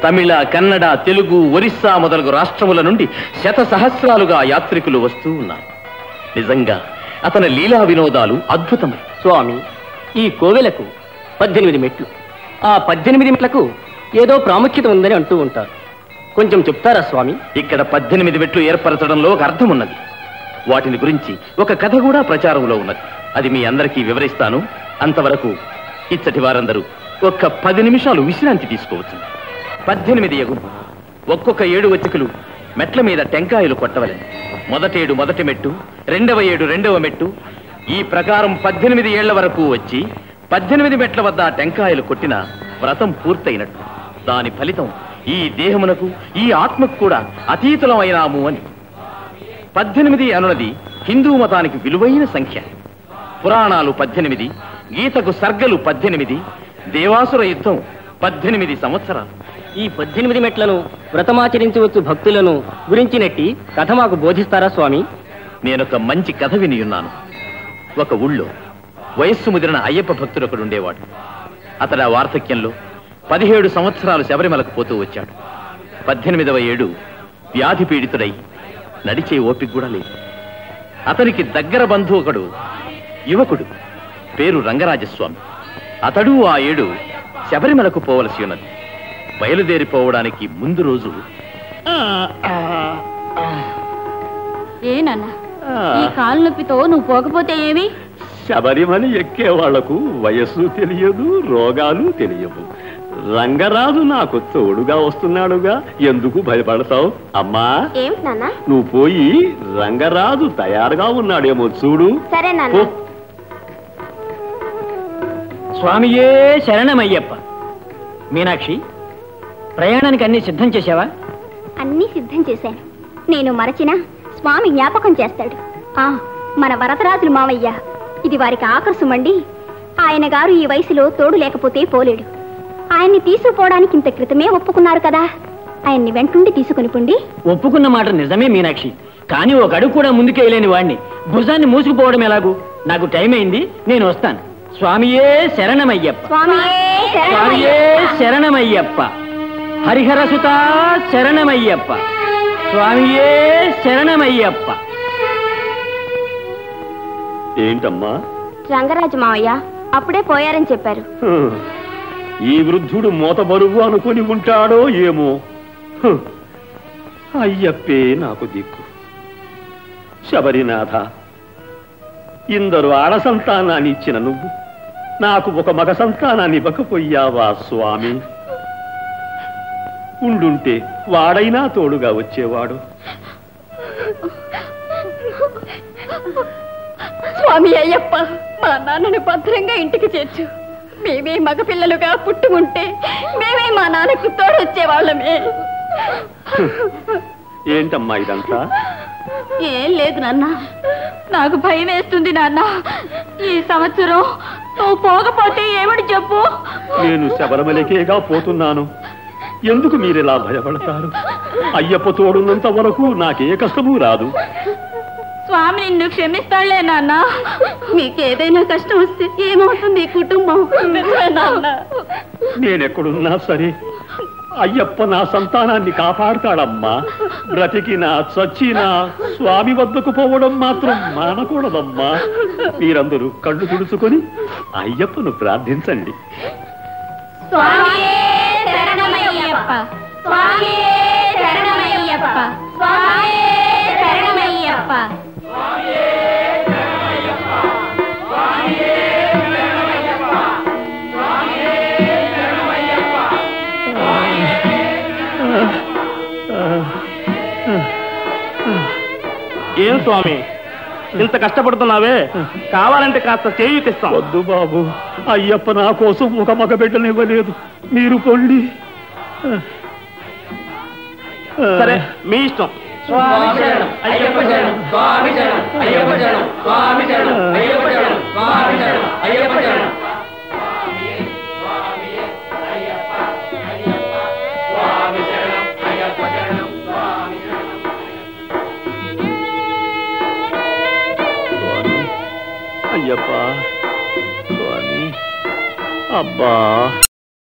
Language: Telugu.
తమిళ, కన్నడ, తెలుగు, ఒరిస్సా మొదలగు రాష్ట్రముల నుండి శతసహస్రాలుగా యాత్రికులు వస్తూ ఉన్నారు. నిజంగా అతని లీలా వినోదాలు అద్భుతమే. స్వామి, ఈ కోవెలకు 18 మెట్లు. ఆ 18 మెట్లకు ఏదో ప్రాముఖ్యత ఉందని అంటూ ఉంటారు. కొంచెం చెప్తారా స్వామి? ఇక్కడ 18 మెట్లు ఏర్పరచడంలో ఒక అర్థం ఉన్నది. వాటిని గురించి ఒక కథ కూడా ప్రచారంలో ఉన్నది. అది మీ అందరికీ వివరిస్తాను. అంతవరకు ఇచ్చటి వారందరూ ఒక్క 10 నిమిషాలు విశ్రాంతి తీసుకోవచ్చు. 18 ఎగురు. ఒక్కొక్క 7 వచికలు మెట్ల మీద టెంకాయలు కొట్టవలని. మొదటేడు మొదటి మెట్టు, రెండవ ఏడు రెండవ మెట్టు, ఈ ప్రకారం 18 ఏళ్ల వరకు వచ్చి 18 మెట్ల వద్ద టెంకాయలు కొట్టిన వ్రతం పూర్తయినట్టు. దాని ఫలితం ఈ దేహమునకు, ఈ ఆత్మకు కూడా అతీతులమైనాము అని. 18 అనున్నది హిందూ మతానికి విలువైన సంఖ్య. పురాణాలు 18, గీతకు సర్గలు 18, దేవాసుర యుద్ధం 18 సంవత్సరాలు. ఈ 18 మెట్లను వ్రతమాచరించవచ్చు భక్తులను గురించినట్టి కథ మాకు బోధిస్తారా స్వామి? నేనొక మంచి కథ వినియున్నాను. ఒక ఊళ్ళో వయస్సు ముదిరిన అయ్యప్ప భక్తుడొకడు ఉండేవాడు. అతడు ఆ వార్ధక్యంలో 17 సంవత్సరాలు శబరిమలకు పోతూ వచ్చాడు. 18వ ఏడు వ్యాధి పీడితుడై నడిచే ఓపిక కూడా లేదు. అతనికి దగ్గర బంధువు ఒకడు యువకుడు, పేరు రంగరాజస్వామి. అతడు ఆ ఏడు శబరిమలకు పోవలసి ఉన్నది. బయలుదేరిపోవడానికి ముందు రోజు ఏ నాన్న, ఈ కాలు నొప్పితో నువ్వు పోకపోతే ఏమి? శబరిమల ఎక్కే వాళ్లకు వయస్సు తెలియదు, రోగాలు తెలియవు. రంగరాజు నాకు తోడుగా వస్తున్నాడుగా, ఎందుకు భయపడతావు? అమ్మా, ఏమిటి నాన్న? నువ్వు పోయి రంగరాజు తయారుగా ఉన్నాడేమో చూడు. సరే నాన్న. స్వామియే శరణమయ్యప్ప. మీనాక్షి, ప్రయాణానికి అన్ని సిద్ధం చేశావా? అన్నీ సిద్ధం చేశాను. నేను మరచినా స్వామి జ్ఞాపకం చేస్తాడు. మన వరదరాజులు మావయ్య, ఇది వారికి ఆకర్షమండి. ఆయన గారు ఈ వయసులో తోడు లేకపోతే పోలేడు. ఆయన్ని తీసుకుపోవడానికి ఇంత క్రితమే ఒప్పుకున్నారు కదా, ఆయన్ని వెంటుండి తీసుకుని పొండి. ఒప్పుకున్న మాట నిజమే మీనాక్షి, కానీ ఒక అడుగు కూడా ముందుకెళ్ళలేని వాడిని భుజాన్ని మూసుకుపోవడం ఎలాగూ? నాకు టైం అయింది, నేను వస్తాను. స్వామియే శరణమయ్యప్ప. స్వామియే శరణమయ్యప్ప. హరిహరసుత శరణమయ్యప్ప. స్వామియే శరణమయ్యప్ప. ఏంటమ్మా? రంగరాజు మావయ్య అప్పుడే పోయారని చెప్పారు. ఈ వృద్ధుడు మోతబరువు అనుకుని ఉంటాడో ఏమో. అయ్యప్పే నాకు దిక్కు. శబరినాథ, ఇందరు ఆడ సంతానాన్ని ఇచ్చిన నువ్వు నాకు ఒక మగ సంతానాన్ని ఇవ్వకపోయావా స్వామి? ఉండుంటే వాడైనా తోడుగా వచ్చేవాడు. స్వామి అయ్యప్ప, మా నాన్నను భద్రంగా ఇంటికి చేర్చు. మేమే మగపిల్లలుగా పుట్టుకుంటే మేమే మా నాన్నకు తోడొచ్చేవాళ్ళమే. ఏంటమ్మా ఇదంతా? ఏం లేదు నాన్న, నాకు భయం వేస్తుంది నాన్న. ఈ సంవత్సరం నువ్వు పోకపోతే ఏమిటి చెప్పు? నేను శబరిమలకేగా పోతున్నాను. ఎందుకు మీరిలా భయపడతారు? అయ్యప్ప తోడున్నంత వరకు నాకే కష్టమూ రాదు. స్వామి నిన్ను క్షమిస్తాడులే నాన్న. మీకేదైనా కష్టం వస్తే ఏమవుతుంది ఈ కుటుంబం? నేనెక్కడున్నా సరే అయ్యప్ప నా సంతానాన్ని కాపాడుతాడమ్మా. బ్రతికినా చచ్చినా స్వామి వద్దకు పోవడం మాత్రం మానకూడదమ్మా. మీరందరూ కళ్ళు తుడుచుకొని అయ్యప్పను ప్రార్థించండి. ఏం స్వామి ఇంత కష్టపడుతున్నావే? కావాలంటే కాస్త చేయూతిస్తాం. వద్దు బాబు, అయ్యప్ప నా కోసం ఒక మగ బిడ్డనివ్వలేదు. మీరు పొండి. సరే, మీ ఇష్టం. అయ్యప్ప స్వామి, అబ్బా.